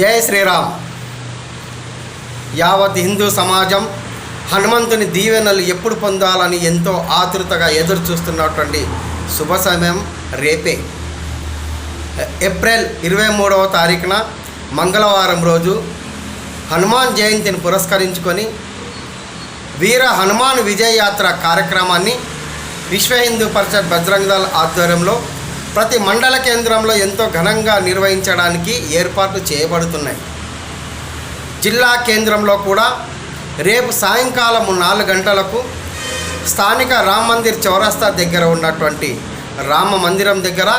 జై శ్రీరామ్. యావత్ హిందూ సమాజం హనుమంతుని దీవెనలు ఎప్పుడు పొందాలని ఎంతో ఆతృతగా ఎదురు చూస్తున్నటువంటి శుభ సమయం రేపే ఏప్రిల్ 23వ తారీఖున మంగళవారం రోజు హనుమాన్ జయంతిని పురస్కరించుకొని వీర హనుమాన్ విజయ యాత్ర కార్యక్రమాన్ని విశ్వ హిందూ పరిషత్ బజరంగ్ దళ్ ఆధ్వర్యంలో ప్రతి మండల కేంద్రంలో ఎంతో ఘనంగా నిర్వహించడానికి ఏర్పాట్లు చేయబడుతున్నాయి. జిల్లా కేంద్రంలో కూడా రేపు సాయంకాలం 4 గంటలకు స్థానిక రామ్ మందిర్ చౌరస్తా దగ్గర ఉన్నటువంటి రామ మందిరం దగ్గర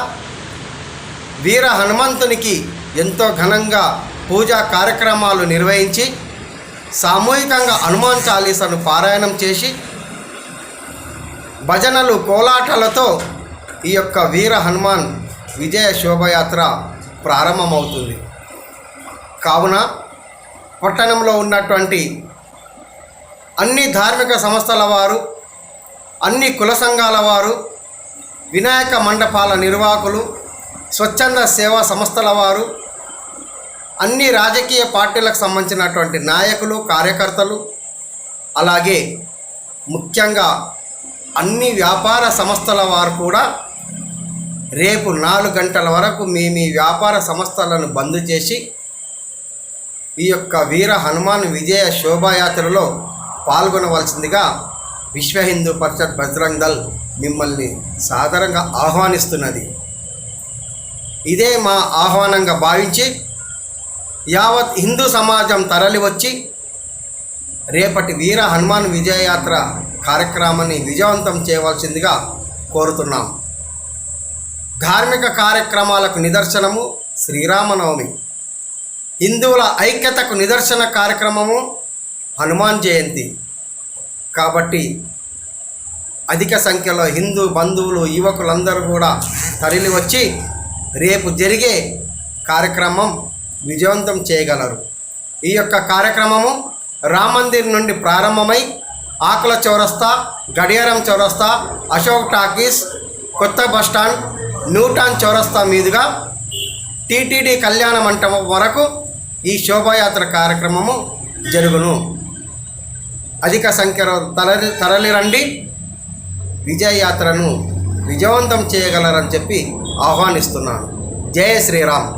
వీర హనుమంతునికి ఎంతో ఘనంగా పూజా కార్యక్రమాలు నిర్వహించి సామూహికంగా హనుమాన్ చాలీసాను పారాయణం చేసి భజనలు కోలాటలతో ఈ యొక్క వీర హనుమాన్ విజయ శోభయాత్ర ప్రారంభమవుతుంది. కావున పట్టణంలో ఉన్నటువంటి అన్ని ధార్మిక సంస్థల వారు, అన్ని కుల సంఘాల వారు, వినాయక మండపాల నిర్వాహకులు, స్వచ్ఛంద సేవా సంస్థల వారు, అన్ని రాజకీయ పార్టీలకు సంబంధించినటువంటి నాయకులు, కార్యకర్తలు, అలాగే ముఖ్యంగా అన్ని వ్యాపార సంస్థల వారు కూడా రేపు 4 గంటల వరకు మీ వ్యాపార సంస్థలను బంద్ చేసి ఈ యొక్క వీర హనుమాన్ విజయ శోభాయాత్రలో పాల్గొనవలసిందిగా విశ్వ హిందూ పరిషత్ బజరంగ్ దళ్ మిమ్మల్ని సాదరంగా ఆహ్వానిస్తున్నది. ఇదే మా ఆహ్వానంగా భావించి యావత్ హిందూ సమాజం తరలివచ్చి రేపటి వీర హనుమాన్ విజయయాత్ర కార్యక్రమాన్ని విజయవంతం చేయవలసిందిగా కోరుతున్నాం. ధార్మిక కార్యక్రమాలకు నిదర్శనము శ్రీరామనవమి, హిందువుల ఐక్యతకు నిదర్శన కార్యక్రమము హనుమాన్ జయంతి. కాబట్టి అధిక సంఖ్యలో హిందూ బంధువులు, యువకులందరూ కూడా తరలి వచ్చి రేపు జరిగే కార్యక్రమం విజయవంతం చేయగలరు. ఈ యొక్క కార్యక్రమము రామ్ మందిర్ నుండి ప్రారంభమై ఆకుల చౌరస్తా, గడియారం చౌరస్తా, అశోక్ టాకీస్, కొత్త బస్టాండ్, న్యూటాన్ చౌరస్తా మీదుగా టీటీడీ కళ్యాణ మంటపం వరకు ఈ శోభాయాత్ర కార్యక్రమము జరుగును. అధిక సంఖ్యలో తరలిరండి, విజయయాత్రను విజయవంతం చేయగలరని చెప్పి ఆహ్వానిస్తున్నాను. జై శ్రీరామ్.